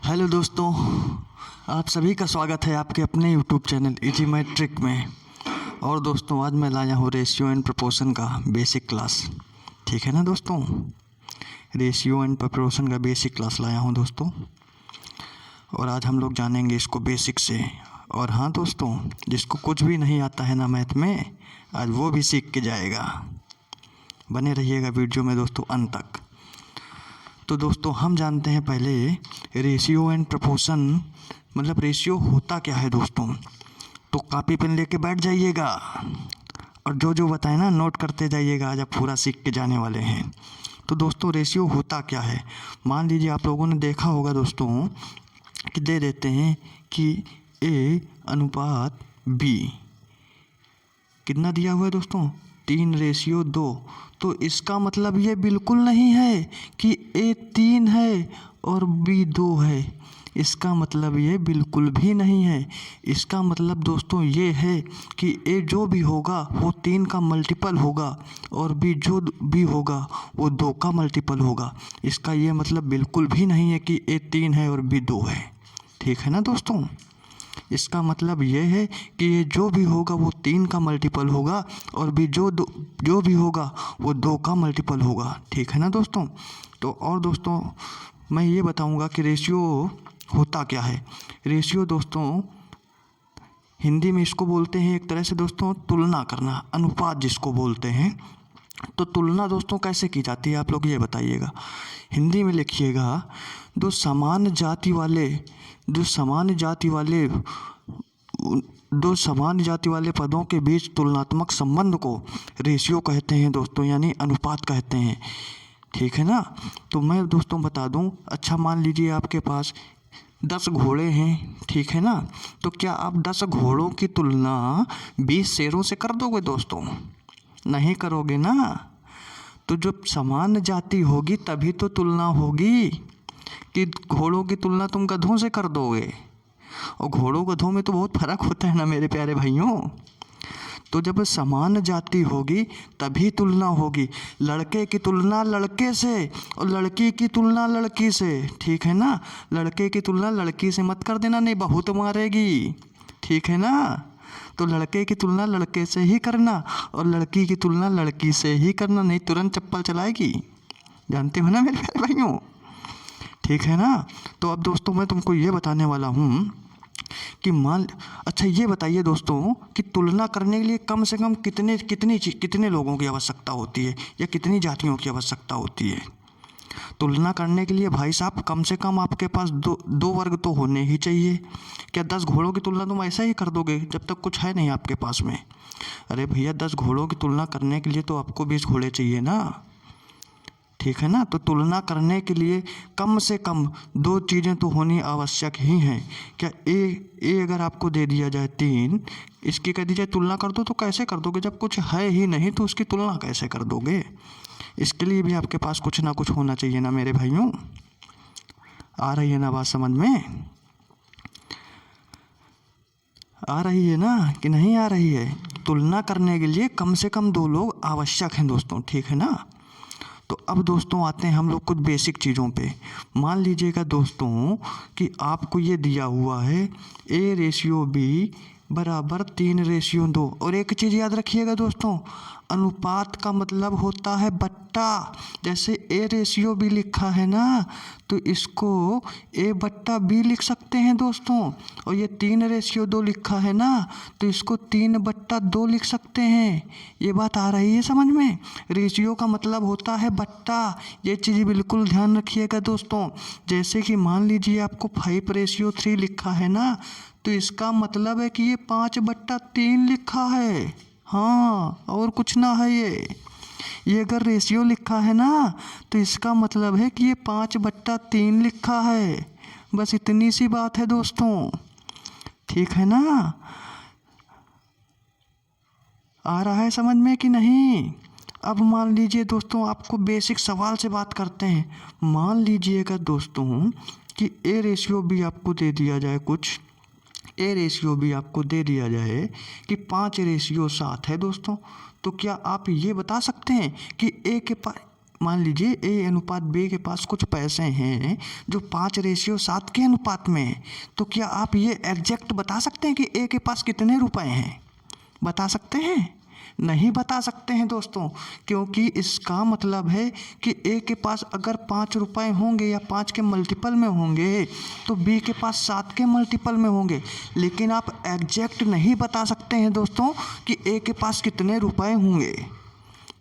Hello दोस्तों, आप सभी का स्वागत है आपके अपने यूट्यूब चैनल इजी मैट्रिक में। और दोस्तों, आज मैं लाया हूँ रेशियो एंड प्रोपोर्शन का बेसिक क्लास। ठीक है ना दोस्तों, रेशियो एंड प्रोपोर्शन का बेसिक क्लास लाया हूँ दोस्तों। और आज हम लोग जानेंगे इसको बेसिक से। और हाँ दोस्तों, जिसको कुछ भी नहीं आता है ना मैथ में, आज वो भी सीख के जाएगा। बने रहिएगा वीडियो में दोस्तों अंत तक। तो दोस्तों, हम जानते हैं पहले रेशियो एंड प्रोपोर्शन मतलब रेशियो होता क्या है दोस्तों। तो कॉपी पेन लेके बैठ जाइएगा और जो जो बताए ना नोट करते जाइएगा। आज आप पूरा सीख के जाने वाले हैं। तो दोस्तों, रेशियो होता क्या है। मान लीजिए आप लोगों ने देखा होगा दोस्तों कि दे देते हैं कि A अनुपात B कितना दिया हुआ है दोस्तों, 3:2। तो इसका मतलब ये बिल्कुल नहीं है कि A 3 है और B 2 है। इसका मतलब ये बिल्कुल भी नहीं है। इसका मतलब दोस्तों ये है कि A जो भी होगा वो 3 का मल्टीपल होगा और B जो भी होगा वो 2 का मल्टीपल होगा। इसका ये मतलब बिल्कुल भी नहीं है कि A 3 है और B 2 है। ठीक है ना दोस्तों, इसका मतलब ये है कि ये जो भी होगा वो 3 का मल्टीपल होगा और भी जो भी होगा वो 2 का मल्टीपल होगा। ठीक है ना दोस्तों। तो और दोस्तों, मैं ये बताऊंगा कि रेशियो होता क्या है। रेशियो दोस्तों हिंदी में इसको बोलते हैं एक तरह से दोस्तों तुलना करना, अनुपात जिसको बोलते हैं। तो तुलना दोस्तों कैसे की जाती है आप लोग ये बताइएगा। हिंदी में लिखिएगा, दो समान जाति वाले पदों के बीच तुलनात्मक संबंध को रेशियो कहते हैं दोस्तों, यानी अनुपात कहते हैं। ठीक है ना। तो मैं दोस्तों बता दूं, अच्छा मान लीजिए आपके पास 10 घोड़े हैं। ठीक है ना। तो क्या आप 10 घोड़ों की तुलना 20 शेरों से कर दोगे दोस्तों? नहीं करोगे ना। तो जब समान जाति होगी तभी तो तुलना होगी। कि घोड़ों की तुलना तुम गधों से कर दोगे, और घोड़ों गधों में तो बहुत फर्क होता है ना मेरे प्यारे भाइयों। तो जब समान जाति होगी तभी तुलना होगी। लड़के की तुलना लड़के से और लड़की की तुलना लड़की से। ठीक है ना। लड़के की तुलना लड़की से मत कर देना, नहीं बहुत मारेगी। ठीक है ना। तो लड़के की तुलना लड़के से ही करना और लड़की की तुलना लड़की से ही करना, नहीं तुरंत चप्पल चलाएगी। जानते हो ना मेरे प्यारे भाइयों। ठीक है ना। तो अब दोस्तों मैं तुमको ये बताने वाला हूँ कि अच्छा ये बताइए दोस्तों कि तुलना करने के लिए कम से कम कितने लोगों की आवश्यकता होती है या कितनी जातियों की आवश्यकता होती है। तुलना करने के लिए भाई साहब कम से कम आपके पास दो वर्ग तो होने ही चाहिए। क्या 10 घोड़ों की तुलना तुम ऐसा ही कर दोगे जब तक कुछ है नहीं आपके पास में? अरे भैया, 10 घोड़ों की तुलना करने के लिए तो आपको 20 घोड़े चाहिए ना। ठीक है ना। तो तुलना करने के लिए कम से कम 2 चीज़ें तो होनी आवश्यक ही हैं। क्या ए अगर आपको दे दिया जाए 3, इसकी कह दी जाए तुलना कर दो, तो कैसे कर दोगे? जब कुछ है ही नहीं तो उसकी तुलना कैसे कर दोगे? इसके लिए भी आपके पास कुछ ना कुछ होना चाहिए ना मेरे भाइयों। आ रही है ना बात समझ में? आ रही है ना कि नहीं आ रही है? तुलना करने के लिए कम से कम 2 लोग आवश्यक हैं दोस्तों। ठीक है ना। तो अब दोस्तों आते हैं हम लोग कुछ बेसिक चीज़ों पे। मान लीजिएगा दोस्तों कि आपको ये दिया हुआ है A/B बराबर 3/2। और एक चीज़ याद रखिएगा दोस्तों, अनुपात का मतलब होता है बट्टा। जैसे A/B लिखा है ना, तो इसको A/B लिख सकते हैं दोस्तों। और ये 3/2 लिखा है ना, तो इसको 3/2 लिख सकते हैं। ये बात आ रही है समझ में? रेशियो का मतलब होता है बट्टा। ये चीज़ बिल्कुल ध्यान रखिएगा दोस्तों। जैसे कि मान लीजिए आपको 5/3 लिखा है ना, तो इसका मतलब है कि ये 5/3 लिखा है। हाँ, और कुछ ना है ये अगर रेशियो लिखा है ना, तो इसका मतलब है कि ये 5/3 लिखा है। बस इतनी सी बात है दोस्तों। ठीक है ना। आ रहा है समझ में कि नहीं? अब मान लीजिए दोस्तों, आपको बेसिक सवाल से बात करते हैं। मान लीजिएगा दोस्तों कि A/B आपको दे दिया जाए कुछ, A/B आपको दे दिया जाए कि 5/7 है दोस्तों। तो क्या आप ये बता सकते हैं कि मान लीजिए ए अनुपात बी के पास कुछ पैसे हैं जो 5:7 के अनुपात में है, तो क्या आप ये एग्जैक्ट बता सकते हैं कि ए के पास कितने रुपए हैं? बता सकते हैं? नहीं बता सकते हैं दोस्तों, क्योंकि इसका मतलब है कि ए के पास अगर 5 रुपए होंगे या 5 के मल्टीपल में होंगे तो बी के पास 7 के मल्टीपल में होंगे, लेकिन आप एग्जैक्ट नहीं बता सकते हैं दोस्तों कि ए के पास कितने रुपए होंगे।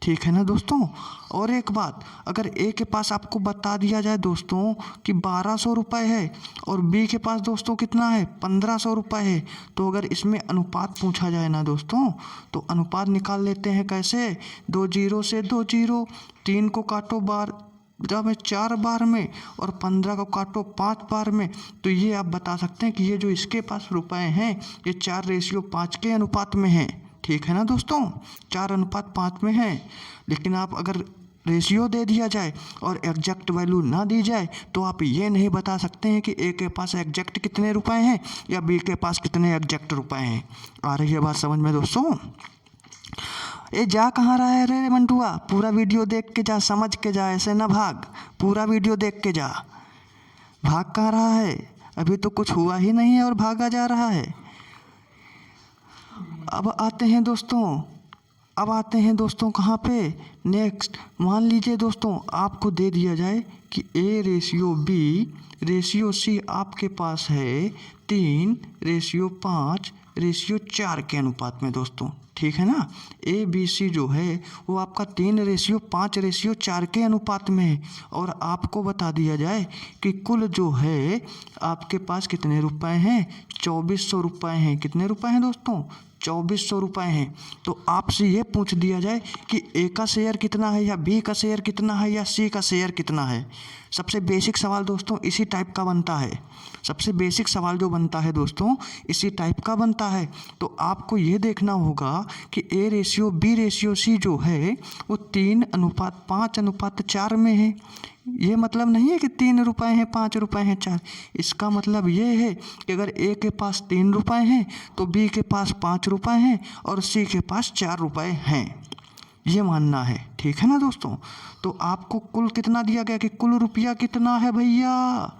ठीक है ना दोस्तों। और एक बात, अगर ए के पास आपको बता दिया जाए दोस्तों कि 1200 रुपये है और बी के पास दोस्तों कितना है 1500 रुपये है, तो अगर इसमें अनुपात पूछा जाए ना दोस्तों तो अनुपात निकाल लेते हैं कैसे? 2 जीरो से 2 जीरो, 3 को काटो बार में 4 बार में और 15 को काटो 5 बार में, तो ये आप बता सकते हैं कि ये जो इसके पास रुपए हैं ये 4:5 के अनुपात में है। ठीक है ना दोस्तों, 4:5 में है। लेकिन आप अगर रेशियो दे दिया जाए और एग्जैक्ट वैल्यू ना दी जाए तो आप ये नहीं बता सकते हैं कि ए के पास एग्जैक्ट कितने रुपए हैं या बी के पास कितने एग्जैक्ट रुपए हैं। आ रही है बात समझ में दोस्तों? ए जा कहाँ रहा है रे मंटुआ? पूरा वीडियो देख के जा, समझ के जा, ऐसे ना भाग, पूरा वीडियो देख के जा। भाग कहाँ रहा है? अभी तो कुछ हुआ ही नहीं है और भागा जा रहा है। अब आते हैं दोस्तों कहाँ पे? नेक्स्ट, मान लीजिए दोस्तों आपको दे दिया जाए कि A ratio B ratio C आपके पास है 3:5:4 के अनुपात में दोस्तों। ठीक है ना। ए बी सी जो है वो आपका 3:5:4 के अनुपात में है और आपको बता दिया जाए कि कुल जो है आपके पास कितने रुपए हैं? 2400 रुपये हैं। कितने रुपए हैं दोस्तों? 2400 रुपये हैं। तो आपसे ये पूछ दिया जाए कि ए का शेयर कितना है या बी का शेयर कितना है या सी का शेयर कितना है। सबसे बेसिक सवाल दोस्तों इसी टाइप का बनता है। सबसे बेसिक सवाल जो बनता है दोस्तों इसी टाइप का बनता है। तो आपको ये देखना होगा कि A ratio B ratio C जो है वो 3:5:4 में है। ये मतलब नहीं है कि 3 रुपए हैं, 5 रुपए हैं, 4। इसका मतलब ये है कि अगर ए के पास 3 रुपए हैं तो बी के पास 5 रुपए हैं और सी के पास 4 रुपए हैं। ये मानना है। ठीक है ना दोस्तों। तो आपको कुल कितना दिया गया कि कुल रुपया कितना है भैया?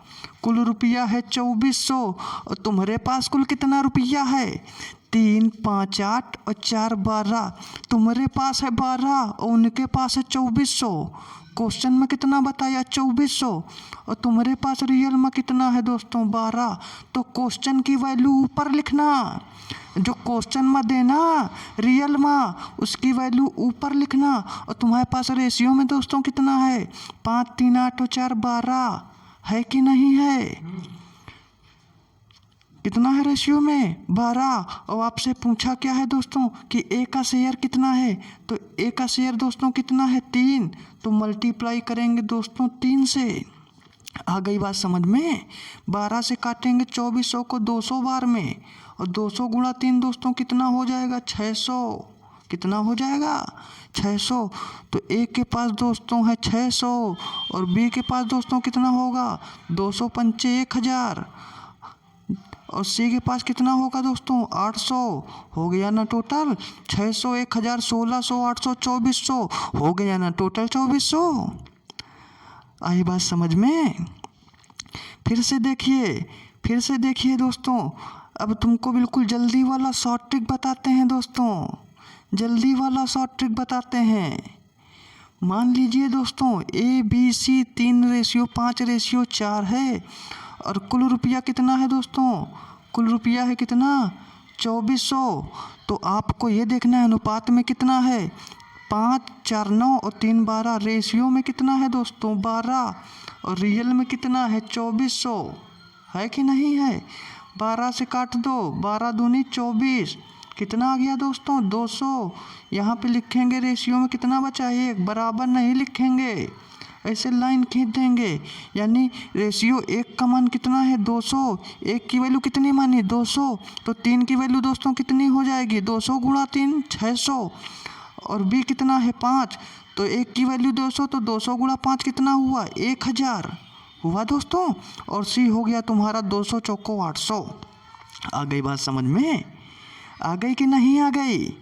कुल रुपया है 2400 और तुम्हारे पास कुल कितना रुपया है? 3, 5, 8 और 4, 12। तुम्हारे पास है 12 और उनके पास है 2400। क्वेश्चन में कितना बताया? 2400 और तुम्हारे पास रियल में कितना है दोस्तों? 12। तो क्वेश्चन की वैल्यू ऊपर लिखना, जो क्वेश्चन में देना रियल में उसकी वैल्यू ऊपर लिखना। और तुम्हारे पास रेशियो में दोस्तों कितना है? 5, 3, 8 और 4, 12 है कि नहीं है? कितना है रेशियो में? 12। और आपसे पूछा क्या है दोस्तों कि ए का शेयर कितना है? तो ए का शेयर दोस्तों कितना है? 3। तो मल्टीप्लाई करेंगे दोस्तों 3 से। आ गई बात समझ में? 12 से काटेंगे 2400 को 200 बार में और 200 गुणा 3 दोस्तों कितना हो जाएगा? 600। कितना हो जाएगा? 600। तो ए के पास दोस्तों है 600 और बी के पास दोस्तों कितना होगा? 200 पंचे 1000 और सी के पास कितना होगा दोस्तों? 800। हो गया ना टोटल? 600, 1000, 1600, 800, 2400 हो गया ना टोटल 2400। आई बात समझ में? फिर से देखिए दोस्तों। अब तुमको बिल्कुल जल्दी वाला शॉर्ट ट्रिक बताते हैं दोस्तों। जल्दी वाला शॉर्ट ट्रिक बताते हैं। मान लीजिए दोस्तों ए बी सी 3:5:4 है और कुल रुपया कितना है दोस्तों? कुल रुपया है कितना? 2400। तो आपको ये देखना है अनुपात में कितना है? 5, 4, 9 और 3, 12। रेशियो में कितना है दोस्तों? 12 और रियल में कितना है? 2400 है कि नहीं है? 12 से काट दो, 12 दूनी 24। कितना आ गया दोस्तों? 200। यहाँ पे लिखेंगे रेशियो में कितना बचा है? 1। बराबर नहीं लिखेंगे, ऐसे लाइन खींच देंगे। यानी रेशियो 1 का मान कितना है? 200। 1 की वैल्यू कितनी मानी? 200। तो 3 की वैल्यू दोस्तों कितनी हो जाएगी? 200 गुणा 3 600 और बी कितना है? 5। तो 1 की वैल्यू 200 तो 200 गुणा 5 कितना हुआ? 1000 हुआ दोस्तों। और सी हो गया तुम्हारा 200 चौको 800। आ गई बात समझ में? आ गई कि नहीं आ गई?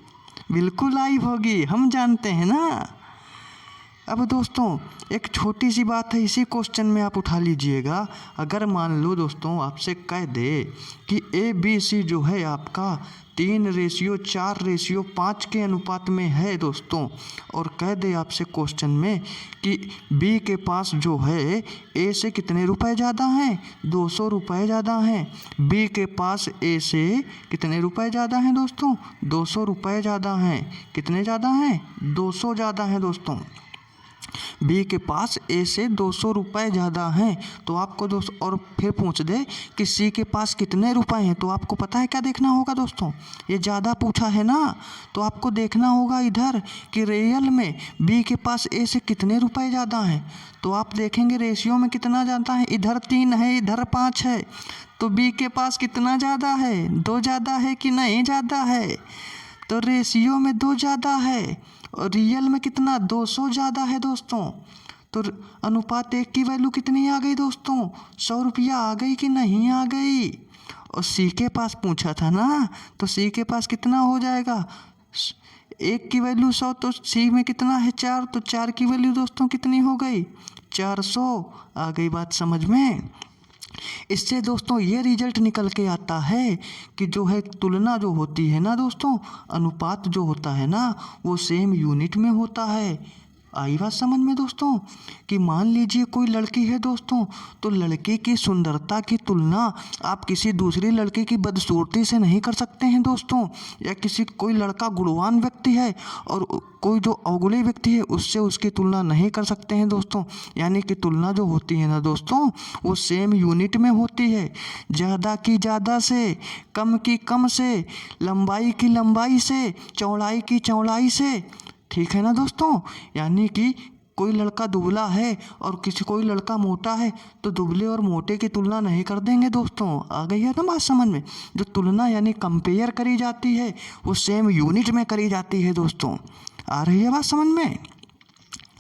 बिल्कुल आई होगी, हम जानते हैं ना। अब दोस्तों एक छोटी सी बात है, इसी क्वेश्चन में आप उठा लीजिएगा। अगर मान लो दोस्तों आपसे कह दे कि ABC जो है आपका 3:4:5 के अनुपात में है दोस्तों, और कह दे आपसे क्वेश्चन में कि B के पास जो है A से कितने रुपए ज़्यादा हैं, 200 रुपये ज़्यादा हैं। B के पास A से कितने रुपए ज़्यादा हैं दोस्तों, 200 रुपये ज़्यादा हैं। कितने ज़्यादा हैं, 200 ज़्यादा हैं दोस्तों। B के पास A से 200 रुपये ज़्यादा हैं। तो आपको दोस्तों और फिर पूछ दे कि C के पास कितने रुपए हैं, तो आपको पता है क्या देखना होगा दोस्तों, ये ज़्यादा पूछा है ना, तो आपको देखना होगा इधर कि रियल में B के पास A से कितने रुपए ज़्यादा हैं। तो आप देखेंगे रेशियो में कितना ज़्यादा है, इधर 3 है इधर 5 है, तो B के पास कितना ज़्यादा है, 2 ज़्यादा है कि नहीं ज़्यादा है, तो रेशियो में 2 ज़्यादा है और रियल में कितना, 200 ज़्यादा है दोस्तों। तो अनुपात 1 की वैल्यू कितनी आ गई दोस्तों, 100 रुपया आ गई कि नहीं आ गई। और C के पास पूछा था ना, तो C के पास कितना हो जाएगा, 1 की वैल्यू 100, तो C में कितना है 4, तो 4 की वैल्यू दोस्तों कितनी हो गई, 400। आ गई बात समझ में। इससे दोस्तों ये रिजल्ट निकल के आता है कि जो है तुलना जो होती है ना दोस्तों, अनुपात जो होता है ना, वो सेम यूनिट में होता है। आई बात समझ में दोस्तों, कि मान लीजिए कोई लड़की है दोस्तों, तो लड़के की सुंदरता की तुलना आप किसी दूसरी लड़के की बदसूरती से नहीं कर सकते हैं दोस्तों, या कोई लड़का गुणवान व्यक्ति है और कोई जो अवगुणी व्यक्ति है उससे उसकी तुलना नहीं कर सकते हैं दोस्तों। यानी कि तुलना जो होती है ना दोस्तों, वो सेम यूनिट में होती है। ज़्यादा की ज़्यादा से, कम की कम से, लंबाई की लंबाई से, चौड़ाई की चौड़ाई से। ठीक है ना दोस्तों, यानी कि कोई लड़का दुबला है और कोई लड़का मोटा है, तो दुबले और मोटे की तुलना नहीं कर देंगे दोस्तों। आ गई है ना बात समझ में। जो तुलना यानी कंपेयर करी जाती है वो सेम यूनिट में करी जाती है दोस्तों। आ रही है बात समझ में,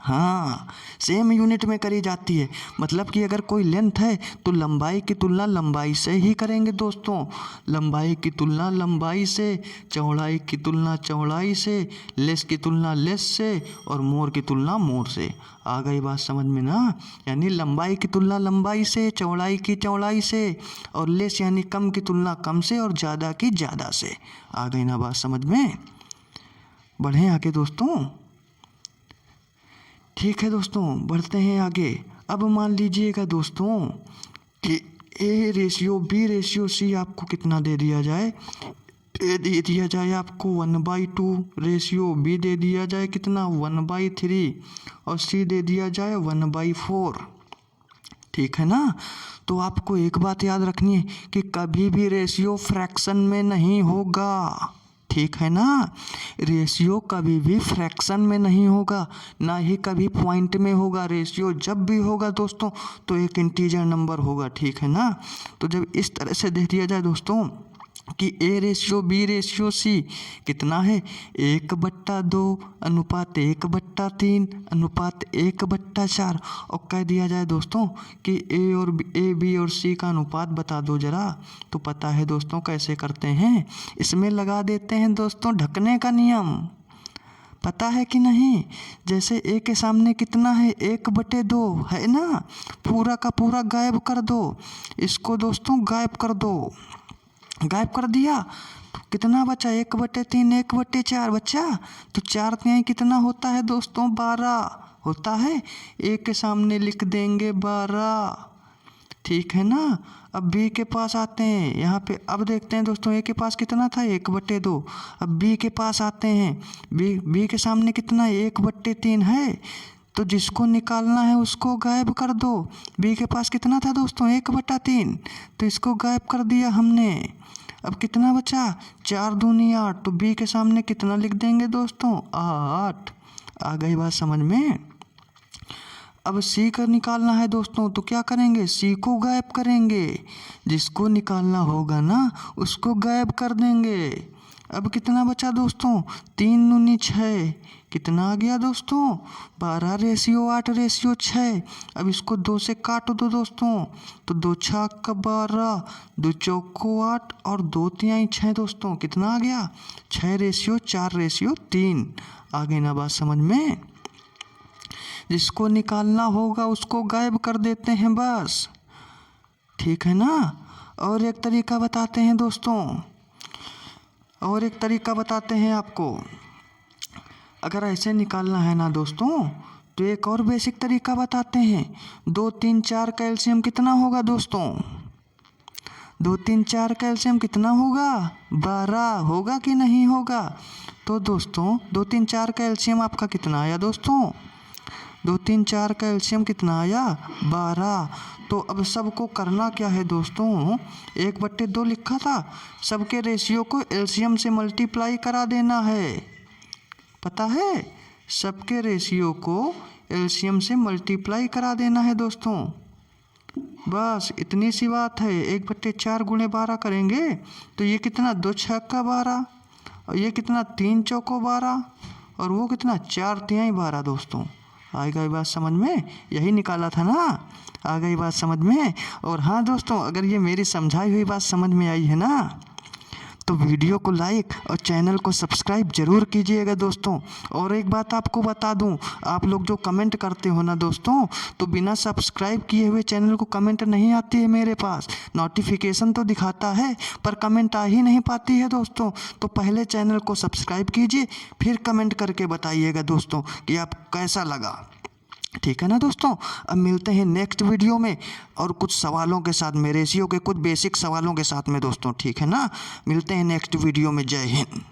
हाँ, सेम यूनिट में करी जाती है। मतलब कि अगर कोई लेंथ है तो लंबाई की तुलना लंबाई से ही करेंगे दोस्तों, लंबाई की तुलना लंबाई से, चौड़ाई की तुलना चौड़ाई से, लेस की तुलना लेस से, और मोर की तुलना मोर से। आ गई बात समझ में ना, यानी लंबाई की तुलना लंबाई से, चौड़ाई की चौड़ाई से, और लेस यानी कम की तुलना कम से, और ज़्यादा की ज़्यादा से। आ गई ना बात समझ में। बढ़ें आगे दोस्तों। ठीक है दोस्तों, बढ़ते हैं आगे। अब मान लीजिएगा दोस्तों कि A:B:C आपको कितना दे दिया जाए, A दे दिया जाए आपको 1/2, रेशियो B दे दिया जाए कितना 1/3, और C दे दिया जाए 1/4। ठीक है ना। तो आपको एक बात याद रखनी है कि कभी भी रेशियो फ्रैक्शन में नहीं होगा। ठीक है ना, रेशियो कभी भी फ्रैक्शन में नहीं होगा, ना ही कभी पॉइंट में होगा। रेशियो जब भी होगा दोस्तों तो एक इंटीजर नंबर होगा। ठीक है ना। तो जब इस तरह से दे दिया जाए दोस्तों कि A:B:C कितना है 1/2 अनुपात 1/3 अनुपात 1/4, और कह दिया जाए दोस्तों कि A, B और C का अनुपात बता दो जरा। तो पता है दोस्तों कैसे करते हैं, इसमें लगा देते हैं दोस्तों ढकने का नियम। पता है कि नहीं, जैसे A के सामने कितना है 1/2 है ना, पूरा का पूरा गायब कर दो, इसको दोस्तों गायब कर दो। गायब कर दिया तो कितना बचा 1/3 1/4 बचा, तो 4 तिहाई कितना होता है दोस्तों 12 होता है। A के सामने लिख देंगे 12। ठीक है ना। अब B के पास आते हैं, यहाँ पे अब देखते हैं दोस्तों A के पास कितना था 1/2। अब B के पास आते हैं, B के सामने कितना 1/3 है, तो जिसको निकालना है उसको गायब कर दो। B के पास कितना था दोस्तों 1/3, तो इसको गायब कर दिया हमने। अब कितना बचा 4 दूनी 8, तो B के सामने कितना लिख देंगे दोस्तों 8। आ गई बात समझ में। अब C का निकालना है दोस्तों, तो क्या करेंगे C को गायब करेंगे, जिसको निकालना होगा ना उसको गायब कर देंगे। अब कितना बचा दोस्तों 3 दूनी 6, कितना आ गया दोस्तों 12:8:6। अब इसको 2 से काट दो दोस्तों, तो 2 छक्का 12, 2 चौको 8 और 2 तिहाई 6 दोस्तों, कितना आ गया 6:4:3। आ गई ना बात समझ में। जिसको निकालना होगा उसको गायब कर देते हैं बस। ठीक है ना। और एक तरीका बताते हैं दोस्तों, और एक तरीका बताते हैं आपको। अगर ऐसे निकालना है ना दोस्तों, तो एक और बेसिक तरीका बताते हैं। 2 3 4 कैल्शियम कितना होगा दोस्तों? 2 3 4 कैल्शियम कितना होगा? 12 होगा कि नहीं होगा? तो दोस्तों 2 3 4 कैल्शियम आपका कितना आया दोस्तों? 2 3 4 कैल्शियम कितना आया? 12। तो अब सबको करना क्या है दोस्तों? 1/2 लिखा था, सबके रेशियो को एलसीएम से मल्टीप्लाई करा देना है। पता है, सबके रेशियो को एलसीएम से मल्टीप्लाई करा देना है दोस्तों। बस इतनी सी बात है। 1/4 × 12 करेंगे तो ये कितना, 2 छक्का 12, और ये कितना, 3 चौको 12, और वो कितना, 4 तिहाई 12 दोस्तों। आ गई बात समझ में? यही निकाला था ना, आ गई बात समझ में? और हाँ दोस्तों, अगर ये मेरी समझाई हुई बात समझ में आई है ना, तो वीडियो को लाइक और चैनल को सब्सक्राइब ज़रूर कीजिएगा दोस्तों। और एक बात आपको बता दूं, आप लोग जो कमेंट करते हो ना दोस्तों, तो बिना सब्सक्राइब किए हुए चैनल को कमेंट नहीं आती है मेरे पास। नोटिफिकेशन तो दिखाता है पर कमेंट आ ही नहीं पाती है दोस्तों। तो पहले चैनल को सब्सक्राइब कीजिए, फिर कमेंट करके बताइएगा दोस्तों कि आप कैसा लगा। ठीक है ना दोस्तों। अब मिलते हैं नेक्स्ट वीडियो में और कुछ सवालों के साथ में, रेशियो के कुछ बेसिक सवालों के साथ में दोस्तों। ठीक है ना, मिलते हैं नेक्स्ट वीडियो में। जय हिंद।